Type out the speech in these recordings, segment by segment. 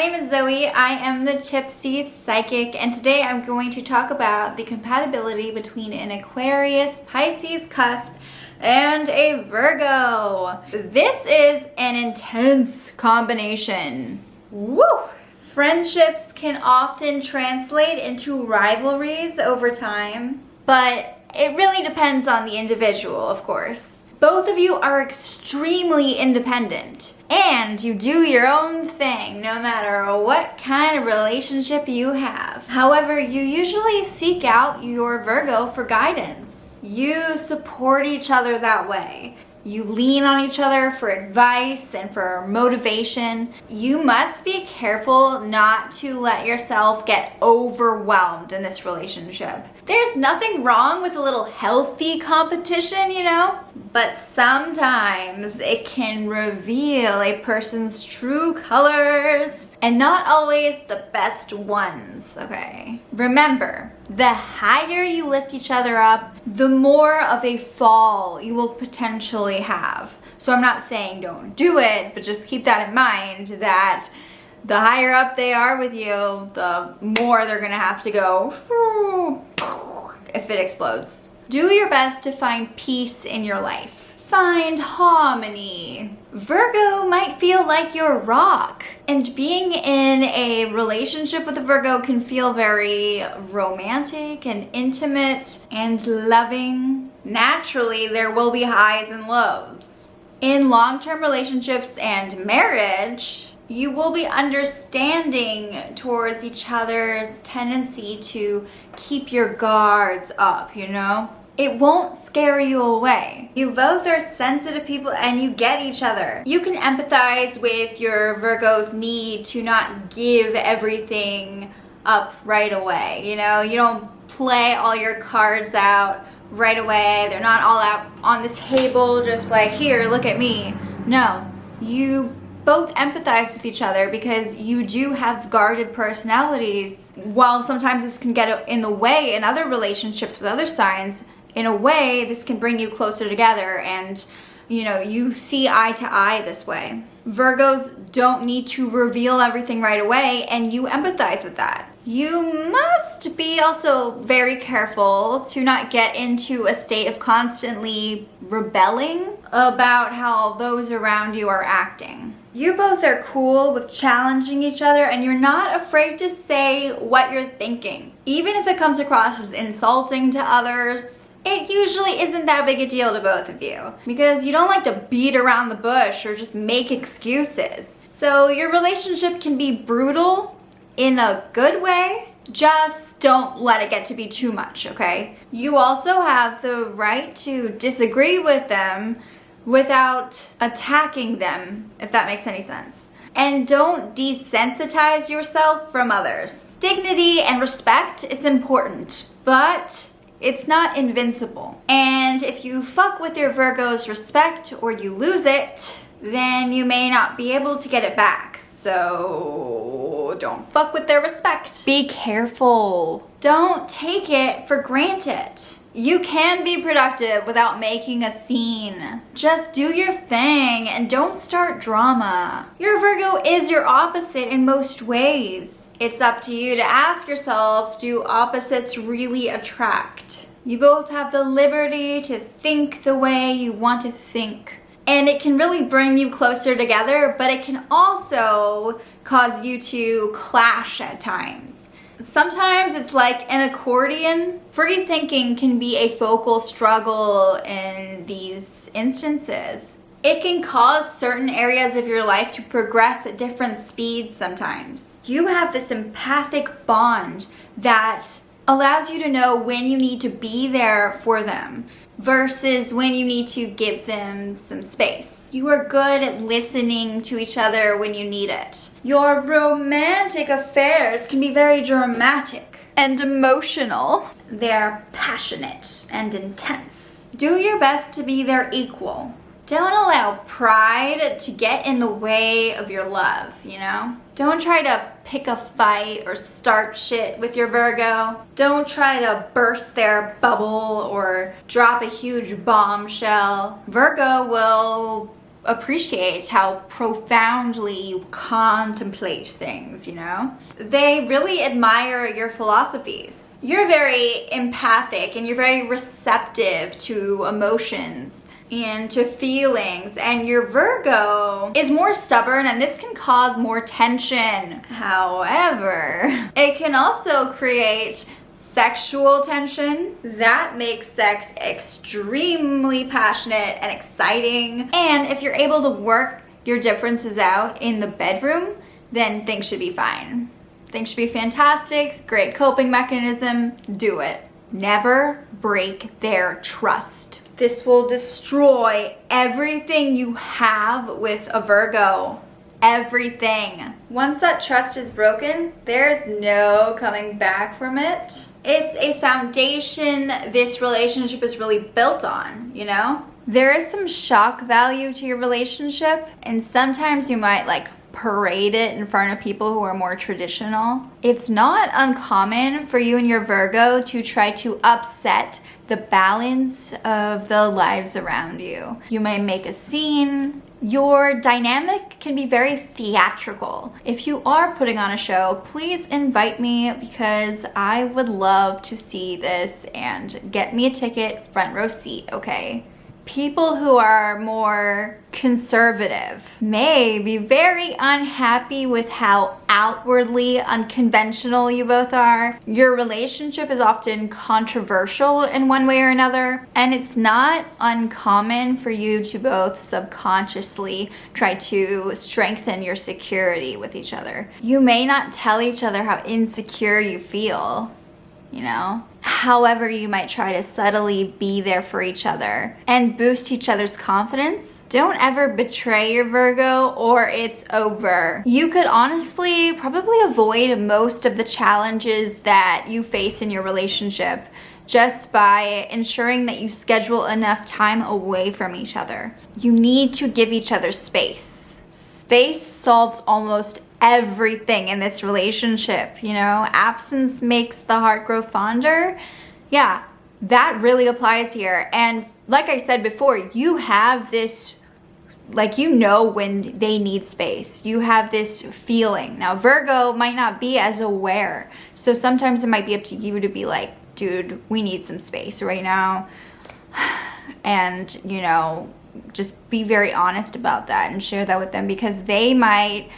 name is Zoe. I am the Tipsy Psychic, and today I'm going to talk about the compatibility between an Aquarius Pisces Cusp and a Virgo. This is an intense combination. Woo! Friendships can often translate into rivalries over time, but it really depends on the individual, of course. Both of you are extremely independent, and you do your own thing no matter what kind of relationship you have. However, you usually seek out your Virgo for guidance. You support each other that way. You lean on each other for advice and for motivation. You must be careful not to let yourself get overwhelmed in this relationship. There's nothing wrong with a little healthy competition, you know? But sometimes it can reveal a person's true colors and not always the best ones, okay? Remember, the higher you lift each other up, the more of a fall you will potentially have. So I'm not saying don't do it, but just keep that in mind that the higher up they are with you, the more they're gonna have to go if it explodes. Do your best to find peace in your life. Find harmony. Virgo might feel like your rock, and being in a relationship with a Virgo can feel very romantic and intimate and loving. Naturally, there will be highs and lows. In long-term relationships and marriage, you will be understanding towards each other's tendency to keep your guards up, you know? It won't scare you away. You both are sensitive people and you get each other. You can empathize with your Virgo's need to not give everything up right away. You know, you don't play all your cards out right away. They're not all out on the table just like, here, look at me. No, you both empathize with each other because you do have guarded personalities. While sometimes this can get in the way in other relationships with other signs, in a way, this can bring you closer together and, you know, you see eye to eye this way. Virgos don't need to reveal everything right away, and you empathize with that. You must be also very careful to not get into a state of constantly rebelling about how those around you are acting. You both are cool with challenging each other, and you're not afraid to say what you're thinking. Even if it comes across as insulting to others, it usually isn't that big a deal to both of you because you don't like to beat around the bush or just make excuses. So your relationship can be brutal in a good way, just don't let it get to be too much, okay? You also have the right to disagree with them without attacking them, if that makes any sense. And don't desensitize yourself from others. Dignity and respect, it's important, but it's not invincible. And if you fuck with your Virgo's respect or you lose it, then you may not be able to get it back. So don't fuck with their respect. Be careful. Don't take it for granted. You can be productive without making a scene. Just do your thing and don't start drama. Your Virgo is your opposite in most ways. It's up to you to ask yourself, do opposites really attract? You both have the liberty to think the way you want to think. And it can really bring you closer together, but it can also cause you to clash at times. Sometimes it's like an accordion. Free thinking can be a focal struggle in these instances. It can cause certain areas of your life to progress at different speeds sometimes. You have this empathic bond that allows you to know when you need to be there for them versus when you need to give them some space. You are good at listening to each other when you need it. Your romantic affairs can be very dramatic and emotional. They're passionate and intense. Do your best to be their equal. Don't allow pride to get in the way of your love, you know? Don't try to pick a fight or start shit with your Virgo. Don't try to burst their bubble or drop a huge bombshell. Virgo will appreciate how profoundly you contemplate things, you know? They really admire your philosophies. You're very empathic and you're very receptive to emotions and to feelings, and your Virgo is more stubborn, and this can cause more tension. However, it can also create sexual tension that makes sex extremely passionate and exciting. And if you're able to work your differences out in the bedroom, then things should be fine. Things should be fantastic. Great coping mechanism. Do it. Never break their trust. This will destroy everything you have with a Virgo. Everything. Once that trust is broken, there's no coming back from it. It's a foundation this relationship is really built on, you know? There is some shock value to your relationship, and sometimes you might like parade it in front of people who are more traditional. It's not uncommon for you and your Virgo to try to upset the balance of the lives around you. You might make a scene. Your dynamic can be very theatrical. If you are putting on a show, please invite me because I would love to see this and get me a ticket, front row seat, okay? People who are more conservative may be very unhappy with how outwardly unconventional you both are. Your relationship is often controversial in one way or another, and it's not uncommon for you to both subconsciously try to strengthen your security with each other. You may not tell each other how insecure you feel, you know? However, you might try to subtly be there for each other and boost each other's confidence. Don't ever betray your Virgo or it's over. You could honestly probably avoid most of the challenges that you face in your relationship just by ensuring that you schedule enough time away from each other. You need to give each other space. Space solves almost everything in this relationship, you know? Absence makes the heart grow fonder. Yeah, that really applies here. And like I said before, you have this, like, you know when they need space. You have this feeling. Now, Virgo might not be as aware. So sometimes it might be up to you to be like, dude, we need some space right now. And, you know, just be very honest about that and share that with them, because they might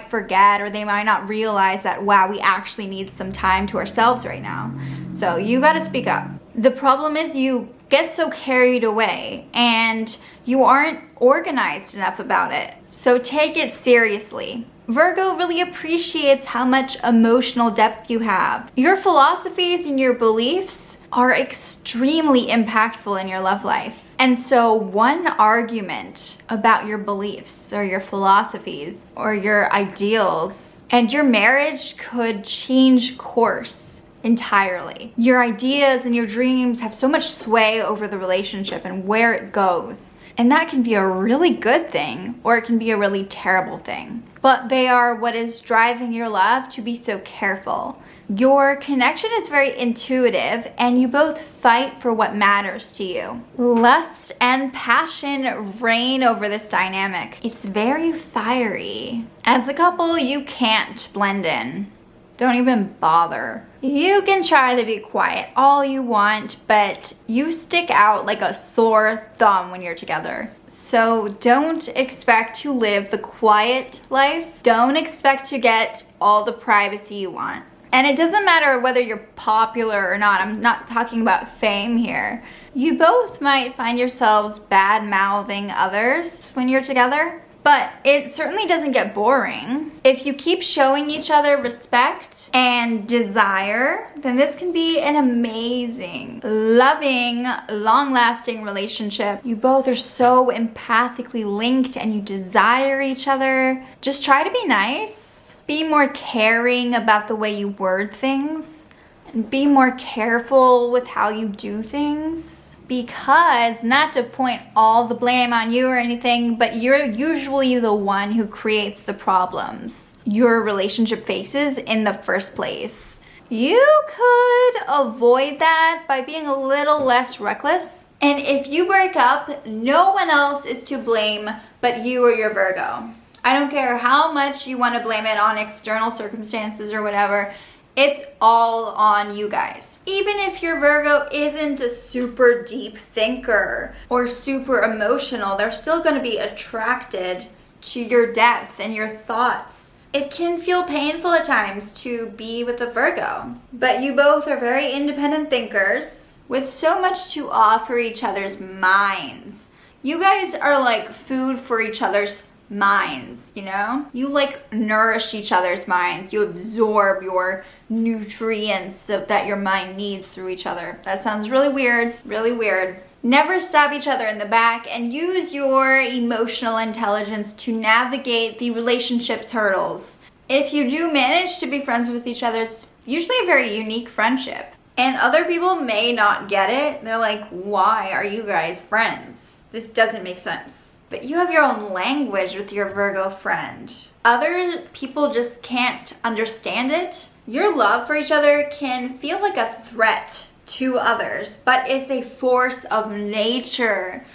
forget, or they might not realize that, wow, we actually need some time to ourselves right now. So you got to speak up. The problem is you get so carried away and you aren't organized enough about it. So take it seriously. Virgo really appreciates how much emotional depth you have. Your philosophies and your beliefs are extremely impactful in your love life. And so one argument about your beliefs or your philosophies or your ideals and your marriage could change course entirely. Your ideas and your dreams have so much sway over the relationship and where it goes. And that can be a really good thing, or it can be a really terrible thing. But they are what is driving your love to be so careful. Your connection is very intuitive, and you both fight for what matters to you. Lust and passion reign over this dynamic. It's very fiery. As a couple, you can't blend in. Don't even bother. You can try to be quiet all you want, but you stick out like a sore thumb when you're together. So don't expect to live the quiet life. Don't expect to get all the privacy you want. And it doesn't matter whether you're popular or not. I'm not talking about fame here. You both might find yourselves bad-mouthing others when you're together, but it certainly doesn't get boring. If you keep showing each other respect and desire, then this can be an amazing, loving, long-lasting relationship. You both are so empathically linked and you desire each other. Just try to be nice. Be more caring about the way you word things, and be more careful with how you do things, because, not to point all the blame on you or anything, but you're usually the one who creates the problems your relationship faces in the first place. You could avoid that by being a little less reckless And if you break up, no one else is to blame but you or your Virgo. I don't care how much you want to blame it on external circumstances or whatever. It's all on you guys. Even if your Virgo isn't a super deep thinker or super emotional, they're still going to be attracted to your depth and your thoughts. It can feel painful at times to be with a Virgo, but you both are very independent thinkers with so much to offer each other's minds. You guys are like food for each other's minds, you know? You like nourish each other's minds. You absorb your nutrients that your mind needs through each other. That sounds really weird, really weird. Never stab each other in the back and use your emotional intelligence to navigate the relationship's hurdles. If you do manage to be friends with each other, it's usually a very unique friendship. And other people may not get it. They're like, why are you guys friends? This doesn't make sense. But you have your own language with your Virgo friend. Other people just can't understand it. Your love for each other can feel like a threat to others, but it's a force of nature,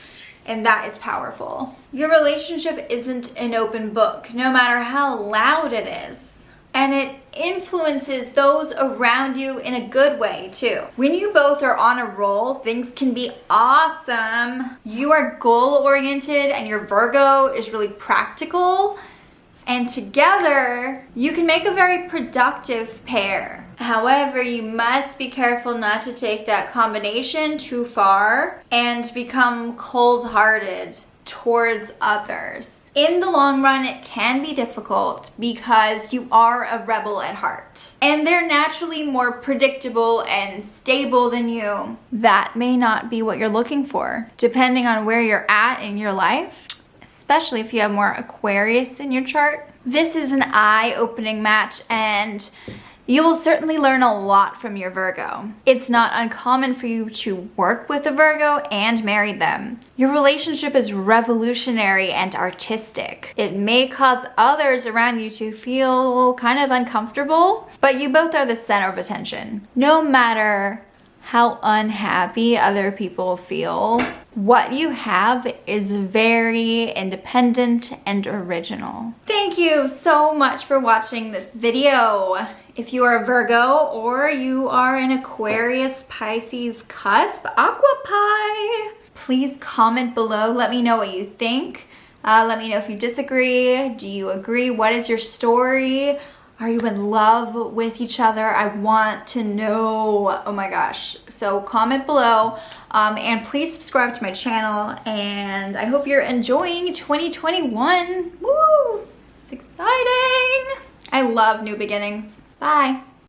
and that is powerful. Your relationship isn't an open book, no matter how loud it is. And it influences those around you in a good way too. When you both are on a roll, things can be awesome. You are goal-oriented and your Virgo is really practical. And together, you can make a very productive pair. However, you must be careful not to take that combination too far and become cold-hearted towards others. In the long run, it can be difficult because you are a rebel at heart. And they're naturally more predictable and stable than you. That may not be what you're looking for, depending on where you're at in your life, especially if you have more Aquarius in your chart. This is an eye-opening match, and you will certainly learn a lot from your Virgo. It's not uncommon for you to work with a Virgo and marry them. Your relationship is revolutionary and artistic. It may cause others around you to feel kind of uncomfortable, but you both are the center of attention. No matter how unhappy other people feel, what you have is very independent and original. Thank you so much for watching this video. If you are a Virgo or you are an Aquarius Pisces Cusp Aqua Pie, please comment below. Let me know what you think. Let me know if you disagree. Do you agree? What is your story? Are you in love with each other? I want to know. Oh my gosh. So comment below and please subscribe to my channel, and I hope you're enjoying 2021. Woo! It's exciting. I love new beginnings. Bye.